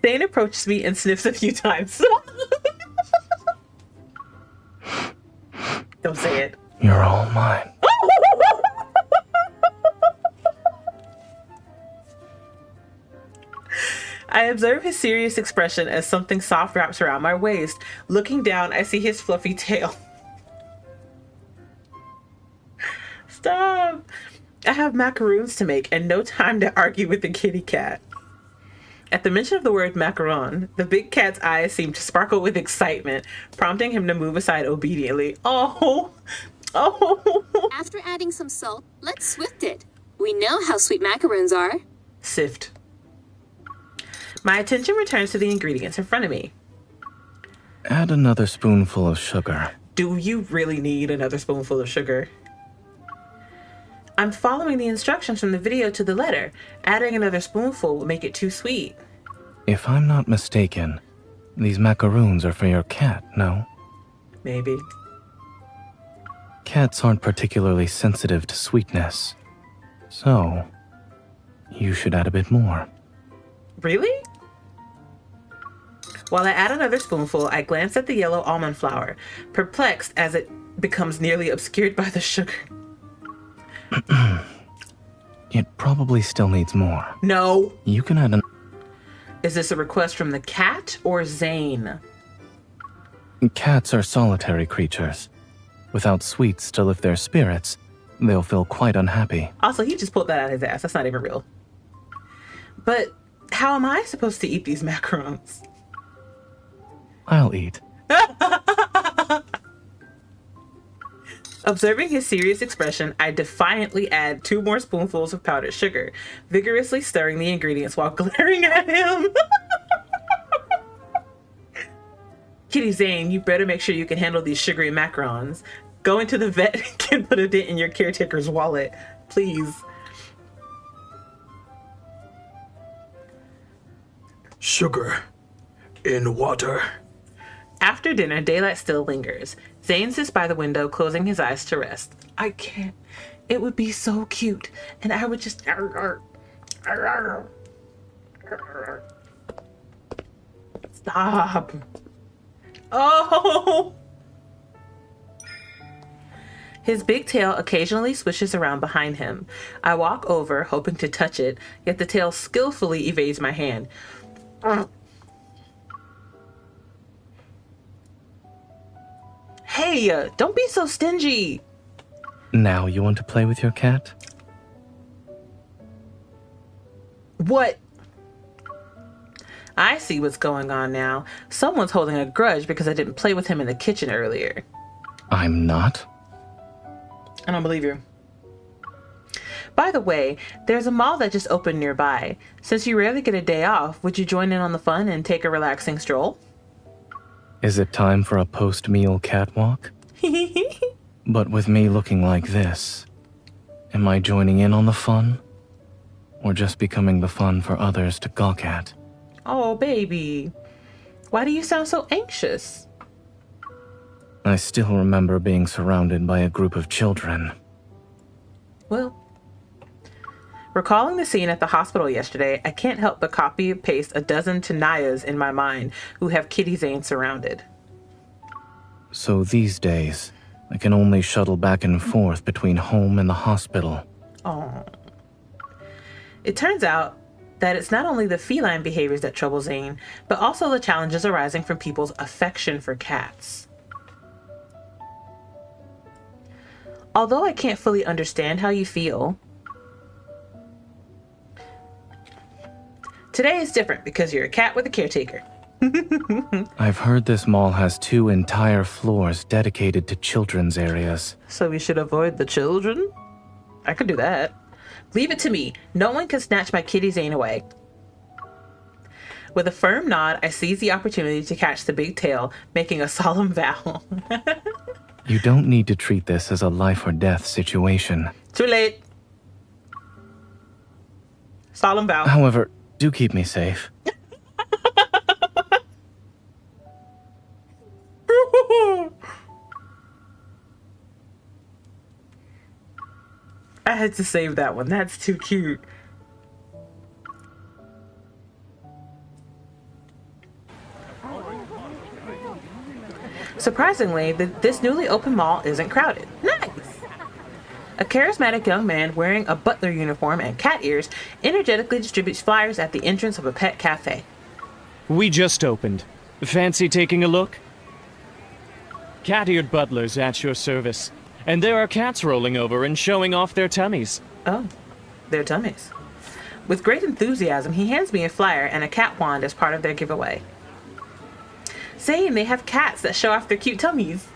Zayne approaches me and sniffs a few times. Don't say it. You're all mine. I observe his serious expression as something soft wraps around my waist. Looking down, I see his fluffy tail. Stop! I have macaroons to make and no time to argue with the kitty cat. At the mention of the word macaron, the big cat's eyes seem to sparkle with excitement, prompting him to move aside obediently. Oh! After adding some salt, let's swift it. We know how sweet macarons are. Sift. My attention returns to the ingredients in front of me. Add another spoonful of sugar. Do you really need another spoonful of sugar? I'm following the instructions from the video to the letter. Adding another spoonful will make it too sweet. If I'm not mistaken, these macaroons are for your cat, no? Maybe. Cats aren't particularly sensitive to sweetness, so you should add a bit more. Really? While I add another spoonful, I glance at the yellow almond flour, perplexed as it becomes nearly obscured by the sugar. It probably still needs more. No. You can add an... Is this a request from the cat or Zayne? Cats are solitary creatures. Without sweets to lift their spirits, they'll feel quite unhappy. Also, he just pulled that out of his ass. That's not even real. But how am I supposed to eat these macarons? I'll eat. Observing his serious expression, I defiantly add 2 more spoonfuls of powdered sugar, vigorously stirring the ingredients while glaring at him. Kitty Zayne, you better make sure you can handle these sugary macarons. Going to the vet can put a dent in your caretaker's wallet. Please. Sugar in water. After dinner, daylight still lingers. Zayne sits by the window, closing his eyes to rest. I can't. It would be so cute, and I would just... Stop. Oh! His big tail occasionally swishes around behind him. I walk over, hoping to touch it, yet the tail skillfully evades my hand. Hey, don't be so stingy. Now you want to play with your cat? What? I see what's going on now. Someone's holding a grudge because I didn't play with him in the kitchen earlier. I'm not. I don't believe you. By the way, there's a mall that just opened nearby. Since you rarely get a day off, would you join in on the fun and take a relaxing stroll? Is it time for a post-meal catwalk? But with me looking like this, am I joining in on the fun? Or just becoming the fun for others to gawk at? Oh, baby. Why do you sound so anxious? I still remember being surrounded by a group of children. Well, recalling the scene at the hospital yesterday, I can't help but copy and paste a dozen Tanayas in my mind who have Kitty Zayne surrounded. So these days, I can only shuttle back and forth between home and the hospital. Oh. It turns out that it's not only the feline behaviors that trouble Zayne, but also the challenges arising from people's affection for cats. Although I can't fully understand how you feel, today is different because you're a cat with a caretaker. I've heard this mall has 2 entire floors dedicated to children's areas. So we should avoid the children? I could do that. Leave it to me. No one can snatch my Kitty Zayne away. With a firm nod, I seize the opportunity to catch the big tail, making a solemn vow. You don't need to treat this as a life or death situation. Too late. Solemn vow. However, do keep me safe. I had to save that one. That's too cute. Surprisingly, this newly opened mall isn't crowded. Nice! A charismatic young man wearing a butler uniform and cat ears energetically distributes flyers at the entrance of a pet cafe. We just opened. Fancy taking a look? Cat-eared butlers at your service. And there are cats rolling over and showing off their tummies. Oh, their tummies. With great enthusiasm, he hands me a flyer and a cat wand as part of their giveaway. Saying they have cats that show off their cute tummies.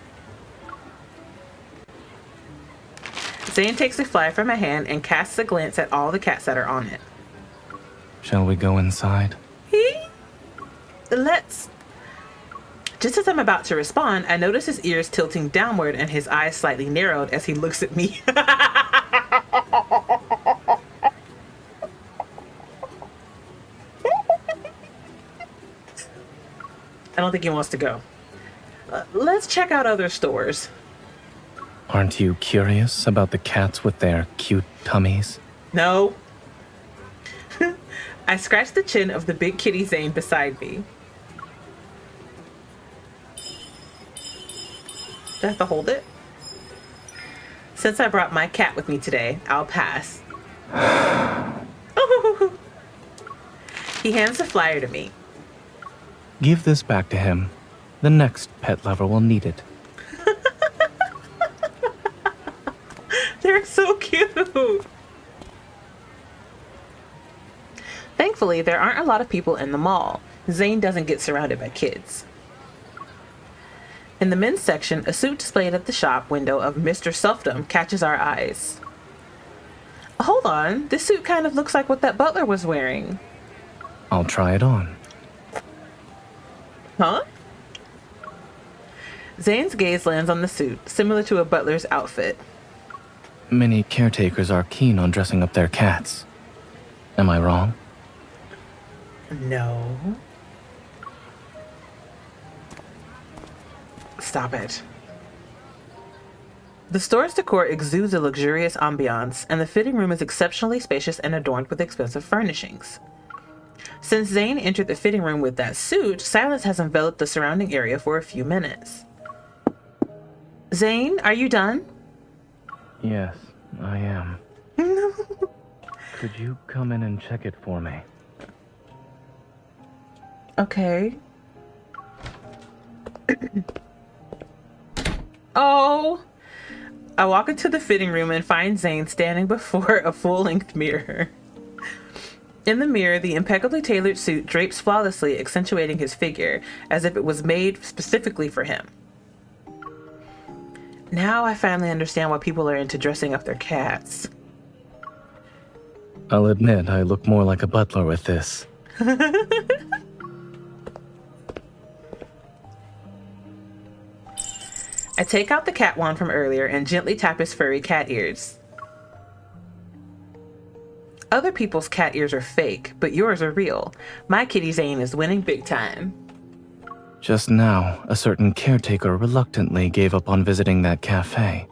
Zayne takes the flyer from my hand and casts a glance at all the cats that are on it. Shall we go inside? Let's. Just as I'm about to respond, I notice his ears tilting downward and his eyes slightly narrowed as he looks at me. I don't think he wants to go. Let's check out other stores. Aren't you curious about the cats with their cute tummies? No. I scratched the chin of the big kitty Zayne beside me. Do I have to hold it? Since I brought my cat with me today, I'll pass. Oh. He hands the flyer to me. Give this back to him. The next pet lover will need it. They're so cute. Thankfully, there aren't a lot of people in the mall. Zayne doesn't get surrounded by kids. In the men's section, a suit displayed at the shop window of Mr. Selfdom catches our eyes. Hold on, this suit kind of looks like what that butler was wearing. I'll try it on. Huh? Zayne's gaze lands on the suit, similar to a butler's outfit. Many caretakers are keen on dressing up their cats. Am I wrong? No. Stop it. The store's decor exudes a luxurious ambiance, and the fitting room is exceptionally spacious and adorned with expensive furnishings. Since Zayne entered the fitting room with that suit, silence has enveloped the surrounding area for a few minutes. Zayne, are you done? Yes, I am. Could you come in and check it for me? Okay. Oh! I walk into the fitting room and find Zayne standing before a full-length mirror. In the mirror, the impeccably tailored suit drapes flawlessly, accentuating his figure, as if it was made specifically for him. Now I finally understand why people are into dressing up their cats. I'll admit I look more like a butler with this. I take out the cat wand from earlier and gently tap his furry cat ears. Other people's cat ears are fake, but yours are real. My kitty Zayne is winning big time. Just now, a certain caretaker reluctantly gave up on visiting that cafe.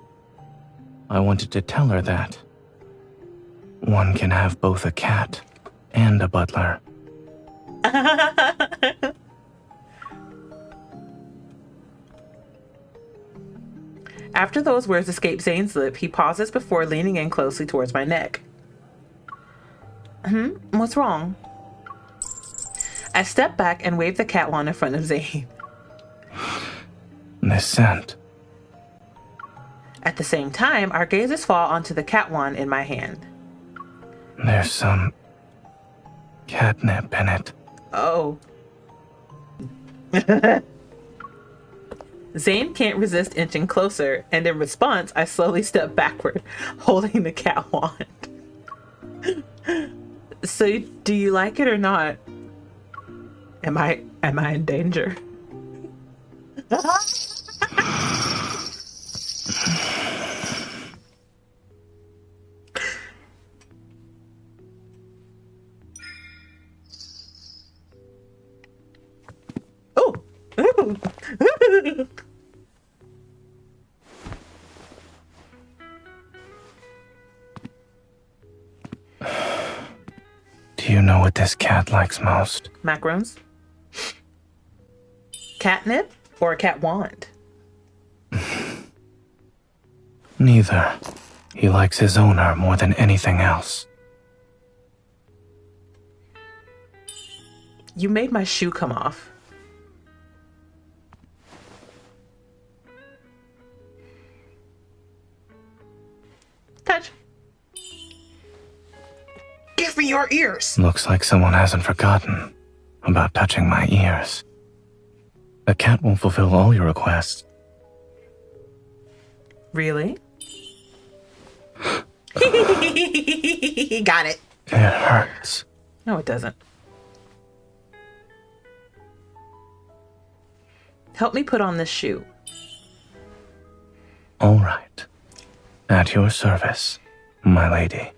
I wanted to tell her that. One can have both a cat and a butler. After those words escape Zayne's lip, he pauses before leaning in closely towards my neck. What's wrong? I step back and wave the cat wand in front of Zayne. This scent. At the same time, our gazes fall onto the cat wand in my hand. There's some catnip in it. Oh. Zayne can't resist inching closer, and in response, I slowly step backward, holding the cat wand. So, do you like it or not? Am I in danger? Oh! Do you know what this cat likes most? Macarons? Catnip or a cat wand? Neither. He likes his owner more than anything else. You made my shoe come off. Touch. Give me your ears. Looks like someone hasn't forgotten about touching my ears. The cat won't fulfill all your requests. Really? Got it. It hurts. No, it doesn't. Help me put on this shoe. All right. At your service, my lady.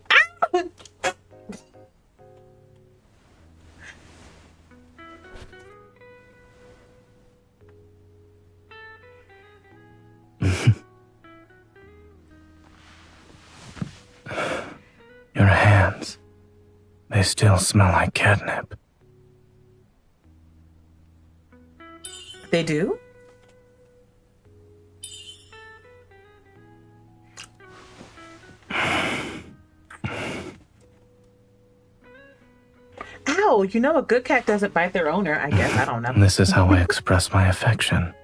They still smell like catnip. They do? Ow, you know a good cat doesn't bite their owner, I guess. I don't know. This is how I express my affection.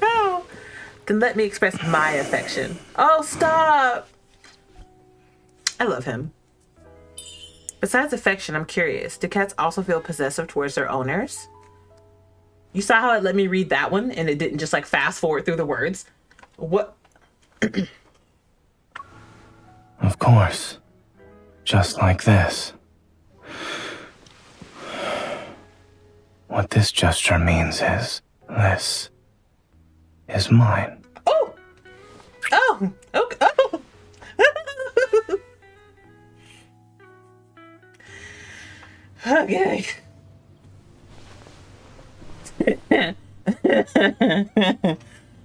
Oh, then let me express my affection. Oh, stop! I love him. Besides affection, I'm curious. Do cats also feel possessive towards their owners? You saw how it let me read that one and it didn't just like fast forward through the words? What? Of course. Just like this. What this gesture means is, this is mine. Oh! Oh! Okay. Oh! Okay.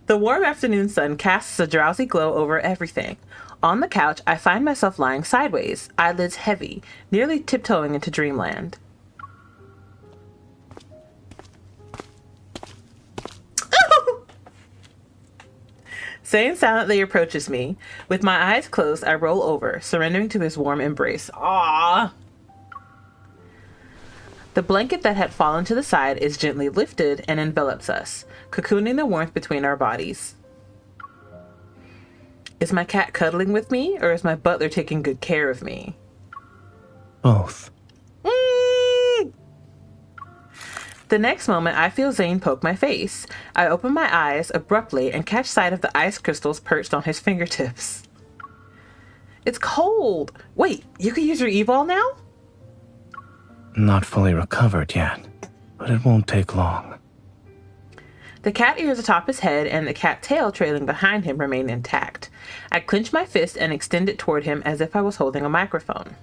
The warm afternoon sun casts a drowsy glow over everything. On the couch, I find myself lying sideways, eyelids heavy, nearly tiptoeing into dreamland. Zayne silently approaches me. With my eyes closed, I roll over, surrendering to his warm embrace. Aww. The blanket that had fallen to the side is gently lifted and envelops us, cocooning the warmth between our bodies. Is my cat cuddling with me, or is my butler taking good care of me? Both. The next moment, I feel Zayne poke my face. I open my eyes abruptly and catch sight of the ice crystals perched on his fingertips. It's cold. Wait, you can use your evol now? Not fully recovered yet, but it won't take long. The cat ears atop his head and the cat tail trailing behind him remain intact. I clench my fist and extend it toward him as if I was holding a microphone.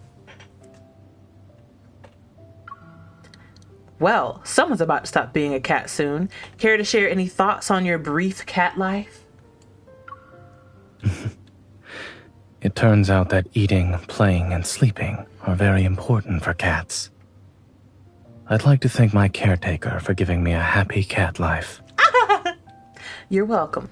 Well, someone's about to stop being a cat soon. Care to share any thoughts on your brief cat life? It turns out that eating, playing, and sleeping are very important for cats. I'd like to thank my caretaker for giving me a happy cat life. You're welcome.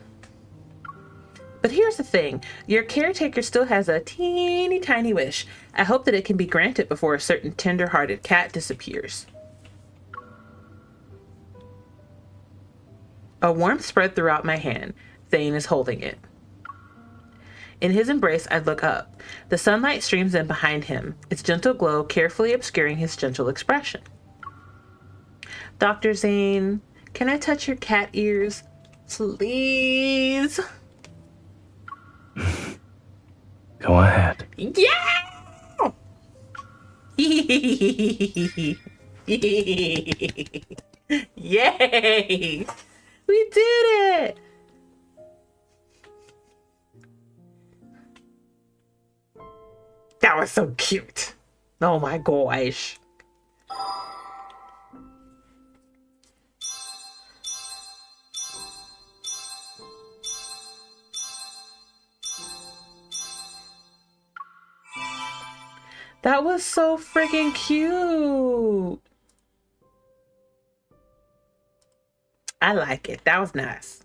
But here's the thing. Your caretaker still has a teeny tiny wish. I hope that it can be granted before a certain tender-hearted cat disappears. A warmth spread throughout my hand. Zayne is holding it. In his embrace, I look up. The sunlight streams in behind him, its gentle glow carefully obscuring his gentle expression. Dr. Zayne, can I touch your cat ears? Please? Go ahead. Yeah! Yay! We did it! That was so cute. Oh my gosh. That was so freaking cute. I like it. That was nice.